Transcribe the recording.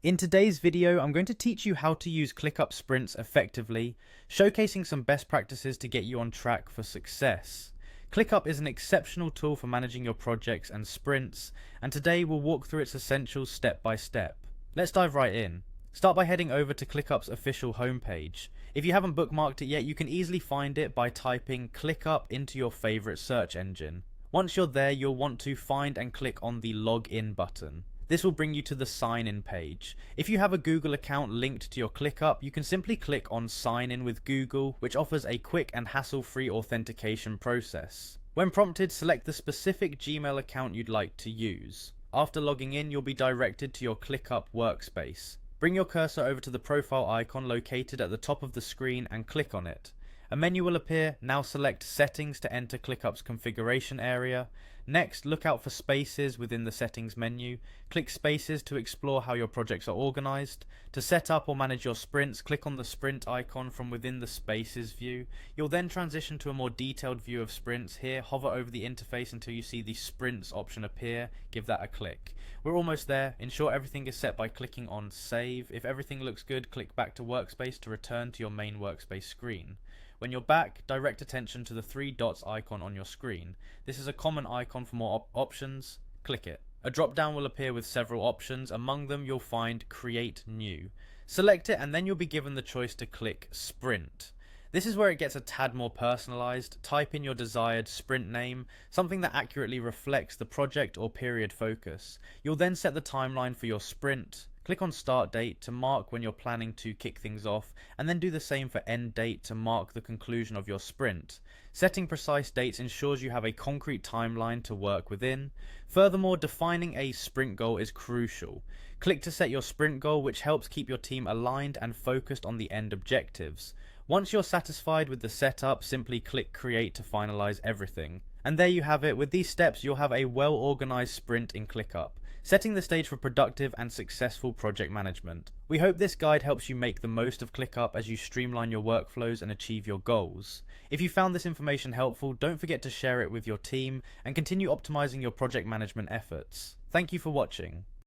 In today's video, I'm going to teach you how to use ClickUp sprints effectively, showcasing some best practices to get you on track for success. ClickUp is an exceptional tool for managing your projects and sprints, and today we'll walk through its essentials step by step. Let's dive right in. Start by heading over to ClickUp's official homepage. If you haven't bookmarked it yet, you can easily find it by typing ClickUp into your favorite search engine. Once you're there, you'll want to find and click on the Login button. This will bring you to the sign in page. If you have a Google account linked to your ClickUp, you can simply click on Sign in with Google, which offers a quick and hassle-free authentication process. When prompted, select the specific Gmail account you'd like to use. After logging in, you'll be directed to your ClickUp workspace. Bring your cursor over to the profile icon located at the top of the screen and click on it. A menu will appear. Now select Settings to enter ClickUp's configuration area. Next, look out for spaces within the settings menu. Click spaces to explore how your projects are organized. To set up or manage your sprints, click on the sprint icon from within the spaces view. You'll then transition to a more detailed view of sprints. Here, hover over the interface until you see the sprints option appear. Give that a click. We're almost there. Ensure everything is set by clicking on Save. If everything looks good, click back to Workspace to return to your main workspace screen. When you're back, direct attention to the three dots icon on your screen. This is a common icon for more options. Click it. A drop down will appear with several options. Among them, you'll find Create New. Select it and then you'll be given the choice to click Sprint. This is where it gets a tad more personalized. Type in your desired sprint name, something that accurately reflects the project or period focus. You'll then set the timeline for your sprint. Click on Start Date to mark when you're planning to kick things off, and then do the same for End Date to mark the conclusion of your sprint. Setting precise dates ensures you have a concrete timeline to work within. Furthermore, defining a sprint goal is crucial. Click to set your sprint goal, which helps keep your team aligned and focused on the end objectives. Once you're satisfied with the setup, simply click Create to finalize everything. And there you have it. With these steps, you'll have a well-organized sprint in ClickUp, setting the stage for productive and successful project management. We hope this guide helps you make the most of ClickUp as you streamline your workflows and achieve your goals. If you found this information helpful, don't forget to share it with your team and continue optimizing your project management efforts. Thank you for watching.